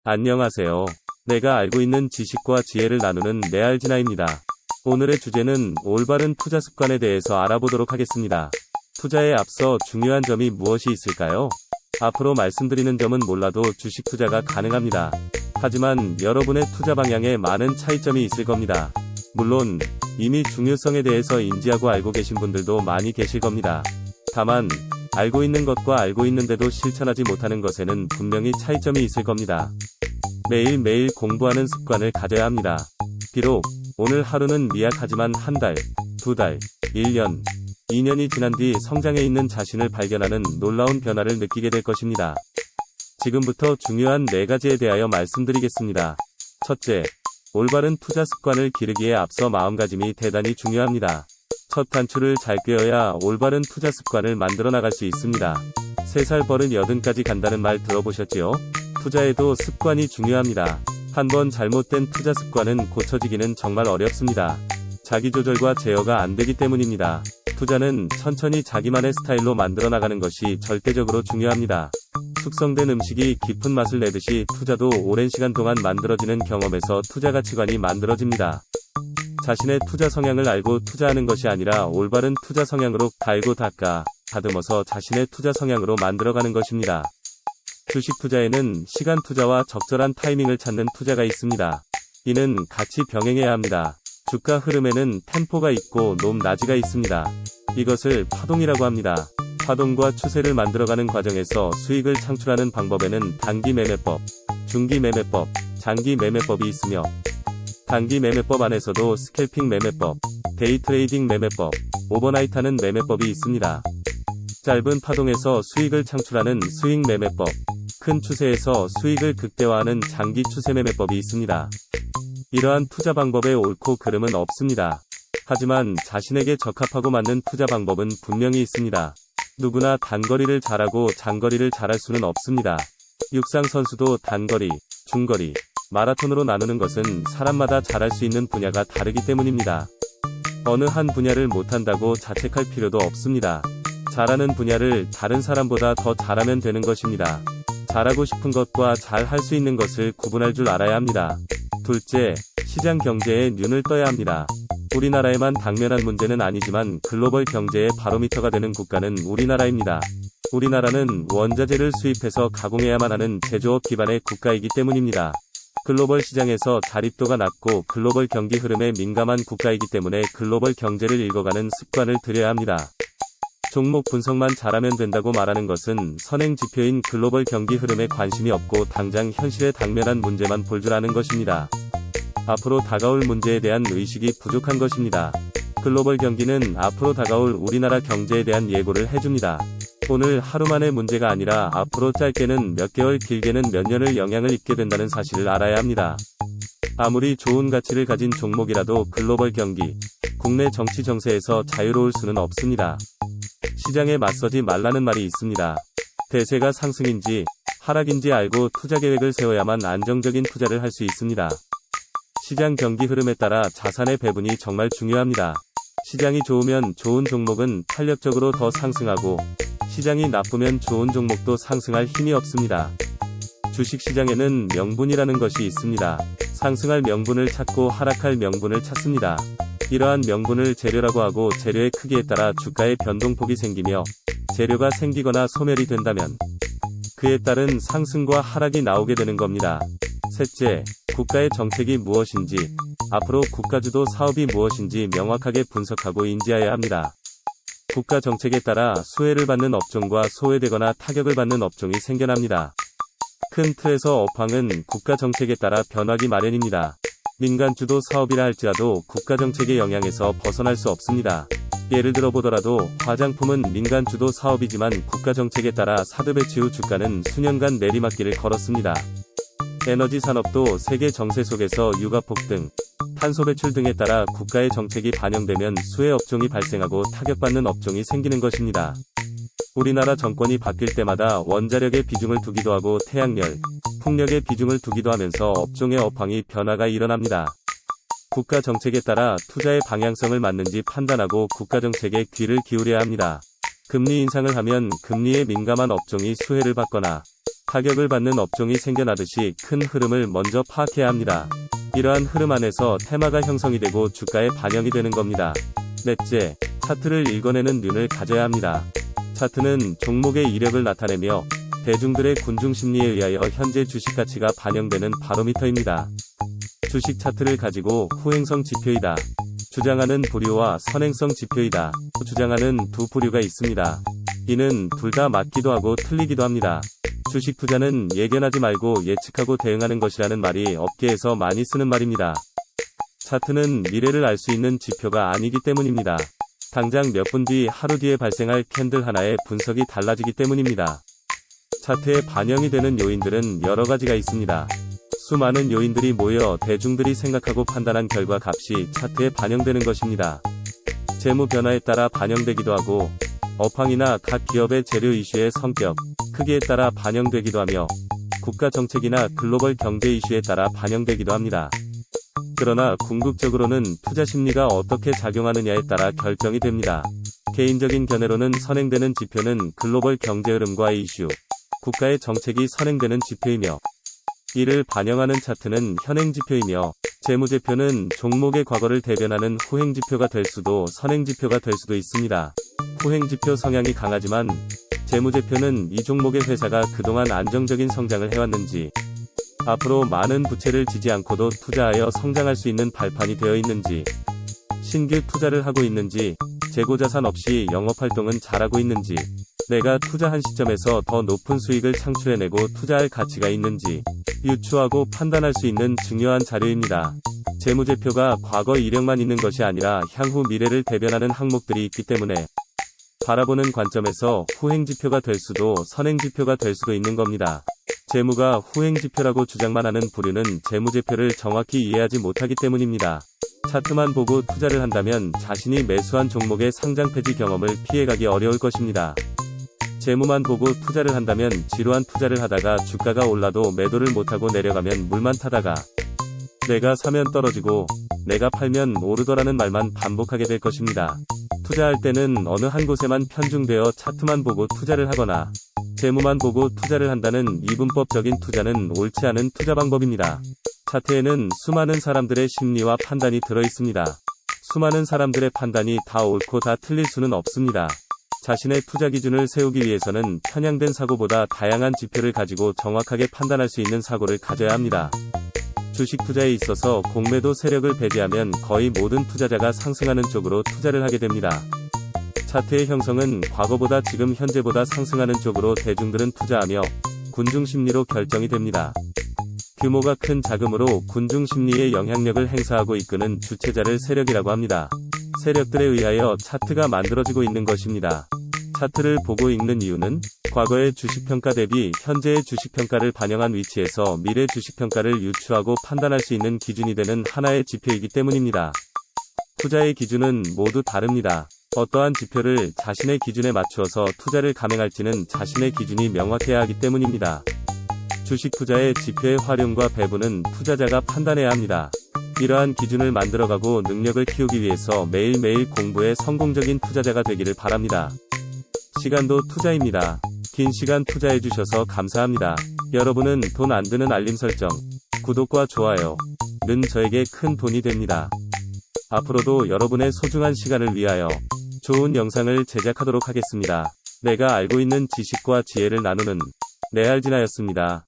안녕하세요. 내가 알고 있는 지식과 지혜를 나누는 네알진아입니다. 오늘의 주제는 올바른 투자 습관에 대해서 알아보도록 하겠습니다. 투자에 앞서 중요한 점이 무엇이 있을까요? 앞으로 말씀드리는 점은 몰라도 주식 투자가 가능합니다. 하지만 여러분의 투자 방향에 많은 차이점이 있을 겁니다. 물론 이미 중요성에 대해서 인지하고 알고 계신 분들도 많이 계실 겁니다. 다만 알고 있는 것과 알고 있는데도 실천하지 못하는 것에는 분명히 차이점이 있을 겁니다. 매일매일 공부하는 습관을 가져야 합니다. 비록 오늘 하루는 미약하지만 한 달, 두 달, 1년, 2년이 지난 뒤 성장해 있는 자신을 발견하는 놀라운 변화를 느끼게 될 것입니다. 지금부터 중요한 4가지에 대하여 말씀드리겠습니다. 첫째, 올바른 투자 습관을 기르기에 앞서 마음가짐이 대단히 중요합니다. 첫 단추를 잘 꿰어야 올바른 투자 습관을 만들어 나갈 수 있습니다. 3살 버릇 80까지 간다는 말 들어보셨지요? 투자에도 습관이 중요합니다. 한번 잘못된 투자 습관은 고쳐지기는 정말 어렵습니다. 자기조절과 제어가 안 되기 때문입니다. 투자는 천천히 자기만의 스타일로 만들어 나가는 것이 절대적으로 중요합니다. 숙성된 음식이 깊은 맛을 내듯이 투자도 오랜 시간 동안 만들어지는 경험에서 투자 가치관이 만들어집니다. 자신의 투자 성향을 알고 투자하는 것이 아니라 올바른 투자 성향으로 갈고 닦아 다듬어서 자신의 투자 성향으로 만들어가는 것입니다. 주식 투자에는 시간 투자와 적절한 타이밍을 찾는 투자가 있습니다. 이는 같이 병행해야 합니다. 주가 흐름에는 템포가 있고 높낮이가 있습니다. 이것을 파동이라고 합니다. 파동과 추세를 만들어가는 과정에서 수익을 창출하는 방법에는 단기 매매법, 중기 매매법, 장기 매매법이 있으며 단기 매매법 안에서도 스캘핑 매매법, 데이 트레이딩 매매법, 오버나이트 하는 매매법이 있습니다. 짧은 파동에서 수익을 창출하는 스윙 매매법, 큰 추세에서 수익을 극대화하는 장기 추세 매매법이 있습니다. 이러한 투자 방법에 옳고 그름은 없습니다. 하지만 자신에게 적합하고 맞는 투자 방법은 분명히 있습니다. 누구나 단거리를 잘하고 장거리를 잘할 수는 없습니다. 육상 선수도 단거리, 중거리, 마라톤으로 나누는 것은 사람마다 잘할 수 있는 분야가 다르기 때문입니다. 어느 한 분야를 못한다고 자책할 필요도 없습니다. 잘하는 분야를 다른 사람보다 더 잘하면 되는 것입니다. 잘하고 싶은 것과 잘 할 수 있는 것을 구분할 줄 알아야 합니다. 둘째, 시장 경제에 눈을 떠야 합니다. 우리나라에만 당면한 문제는 아니지만 글로벌 경제의 바로미터가 되는 국가는 우리나라입니다. 우리나라는 원자재를 수입해서 가공해야만 하는 제조업 기반의 국가이기 때문입니다. 글로벌 시장에서 자립도가 낮고 글로벌 경기 흐름에 민감한 국가이기 때문에 글로벌 경제를 읽어가는 습관을 들여야 합니다. 종목 분석만 잘하면 된다고 말하는 것은 선행 지표인 글로벌 경기 흐름에 관심이 없고 당장 현실에 당면한 문제만 볼 줄 아는 것입니다. 앞으로 다가올 문제에 대한 의식이 부족한 것입니다. 글로벌 경기는 앞으로 다가올 우리나라 경제에 대한 예고를 해줍니다. 오늘 하루만의 문제가 아니라 앞으로 짧게는 몇 개월, 길게는 몇 년을 영향을 입게 된다는 사실을 알아야 합니다. 아무리 좋은 가치를 가진 종목이라도 글로벌 경기, 국내 정치 정세에서 자유로울 수는 없습니다. 시장에 맞서지 말라는 말이 있습니다. 대세가 상승인지 하락인지 알고 투자 계획을 세워야만 안정적인 투자를 할 수 있습니다. 시장 경기 흐름에 따라 자산의 배분이 정말 중요합니다. 시장이 좋으면 좋은 종목은 탄력적으로 더 상승하고 시장이 나쁘면 좋은 종목도 상승할 힘이 없습니다. 주식시장에는 명분이라는 것이 있습니다. 상승할 명분을 찾고 하락할 명분을 찾습니다. 이러한 명분을 재료라고 하고 재료의 크기에 따라 주가의 변동폭이 생기며 재료가 생기거나 소멸이 된다면 그에 따른 상승과 하락이 나오게 되는 겁니다. 셋째, 국가의 정책이 무엇인지, 앞으로 국가주도 사업이 무엇인지 명확하게 분석하고 인지해야 합니다. 국가 정책에 따라 수혜를 받는 업종과 소외되거나 타격을 받는 업종이 생겨납니다. 큰 틀에서 업황은 국가 정책에 따라 변하기 마련입니다. 민간 주도 사업이라 할지라도 국가 정책의 영향에서 벗어날 수 없습니다. 예를 들어 보더라도 화장품은 민간 주도 사업이지만 국가 정책에 따라 사드 배치 후 주가는 수년간 내리막길을 걸었습니다. 에너지 산업도 세계 정세 속에서 육아 폭등, 탄소 배출 등에 따라 국가의 정책이 반영되면 수혜 업종이 발생하고 타격받는 업종이 생기는 것입니다. 우리나라 정권이 바뀔 때마다 원자력의 비중을 두기도 하고 태양열, 풍력의 비중을 두기도 하면서 업종의 업황이 변화가 일어납니다. 국가 정책에 따라 투자의 방향성을 맞는지 판단하고 국가 정책에 귀를 기울여야 합니다. 금리 인상을 하면 금리에 민감한 업종이 수혜를 받거나 타격을 받는 업종이 생겨나듯이 큰 흐름을 먼저 파악해야 합니다. 이러한 흐름 안에서 테마가 형성이 되고 주가에 반영이 되는 겁니다. 넷째, 차트를 읽어내는 눈을 가져야 합니다. 차트는 종목의 이력을 나타내며 대중들의 군중 심리에 의하여 현재 주식 가치가 반영되는 바로미터입니다. 주식 차트를 가지고 후행성 지표이다, 주장하는 부류와 선행성 지표이다, 주장하는 두 부류가 있습니다. 이는 둘 다 맞기도 하고 틀리기도 합니다. 주식 투자는 예견하지 말고 예측하고 대응하는 것이라는 말이 업계에서 많이 쓰는 말입니다. 차트는 미래를 알 수 있는 지표가 아니기 때문입니다. 당장 몇 분 뒤, 하루 뒤에 발생할 캔들 하나의 분석이 달라지기 때문입니다. 차트에 반영이 되는 요인들은 여러 가지가 있습니다. 수많은 요인들이 모여 대중들이 생각하고 판단한 결과 값이 차트에 반영되는 것입니다. 재무 변화에 따라 반영되기도 하고, 업황이나 각 기업의 재료 이슈의 성격, 크기에 따라 반영되기도 하며, 국가 정책이나 글로벌 경제 이슈에 따라 반영되기도 합니다. 그러나 궁극적으로는 투자 심리가 어떻게 작용하느냐에 따라 결정이 됩니다. 개인적인 견해로는 선행되는 지표는 글로벌 경제 흐름과의 이슈, 국가의 정책이 선행되는 지표이며, 이를 반영하는 차트는 현행지표이며, 재무제표는 종목의 과거를 대변하는 후행지표가 될 수도 선행지표가 될 수도 있습니다. 후행지표 성향이 강하지만, 재무제표는 이 종목의 회사가 그동안 안정적인 성장을 해왔는지, 앞으로 많은 부채를 지지 않고도 투자하여 성장할 수 있는 발판이 되어 있는지, 신규 투자를 하고 있는지, 재고자산 없이 영업활동은 잘하고 있는지, 내가 투자한 시점에서 더 높은 수익을 창출해내고 투자할 가치가 있는지 유추하고 판단할 수 있는 중요한 자료입니다. 재무제표가 과거 이력만 있는 것이 아니라 향후 미래를 대변하는 항목들이 있기 때문에 바라보는 관점에서 후행지표가 될 수도 선행지표가 될 수도 있는 겁니다. 재무가 후행지표라고 주장만 하는 부류는 재무제표를 정확히 이해하지 못하기 때문입니다. 차트만 보고 투자를 한다면 자신이 매수한 종목의 상장 폐지 경험을 피해가기 어려울 것입니다. 재무만 보고 투자를 한다면 지루한 투자를 하다가 주가가 올라도 매도를 못하고 내려가면 물만 타다가 내가 사면 떨어지고 내가 팔면 오르더라는 말만 반복하게 될 것입니다. 투자할 때는 어느 한 곳에만 편중되어 차트만 보고 투자를 하거나 재무만 보고 투자를 한다는 이분법적인 투자는 옳지 않은 투자 방법입니다. 차트에는 수많은 사람들의 심리와 판단이 들어 있습니다. 수많은 사람들의 판단이 다 옳고 다 틀릴 수는 없습니다. 자신의 투자 기준을 세우기 위해서는 편향된 사고보다 다양한 지표를 가지고 정확하게 판단할 수 있는 사고를 가져야 합니다. 주식 투자에 있어서 공매도 세력을 배제하면 거의 모든 투자자가 상승하는 쪽으로 투자를 하게 됩니다. 차트의 형성은 과거보다 지금 현재보다 상승하는 쪽으로 대중들은 투자하며 군중 심리로 결정이 됩니다. 규모가 큰 자금으로 군중 심리에 영향력을 행사하고 이끄는 주체자를 세력이라고 합니다. 세력들에 의하여 차트가 만들어지고 있는 것입니다. 차트를 보고 읽는 이유는 과거의 주식평가 대비 현재의 주식평가를 반영한 위치에서 미래 주식평가를 유추하고 판단할 수 있는 기준이 되는 하나의 지표이기 때문입니다. 투자의 기준은 모두 다릅니다. 어떠한 지표를 자신의 기준에 맞추어서 투자를 감행할지는 자신의 기준이 명확해야 하기 때문입니다. 주식 투자의 지표의 활용과 배분은 투자자가 판단해야 합니다. 이러한 기준을 만들어가고 능력을 키우기 위해서 매일매일 공부해 성공적인 투자자가 되기를 바랍니다. 시간도 투자입니다. 긴 시간 투자해주셔서 감사합니다. 여러분은 돈 안 드는 알림 설정, 구독과 좋아요는 저에게 큰 돈이 됩니다. 앞으로도 여러분의 소중한 시간을 위하여 좋은 영상을 제작하도록 하겠습니다. 내가 알고 있는 지식과 지혜를 나누는 레알진아였습니다.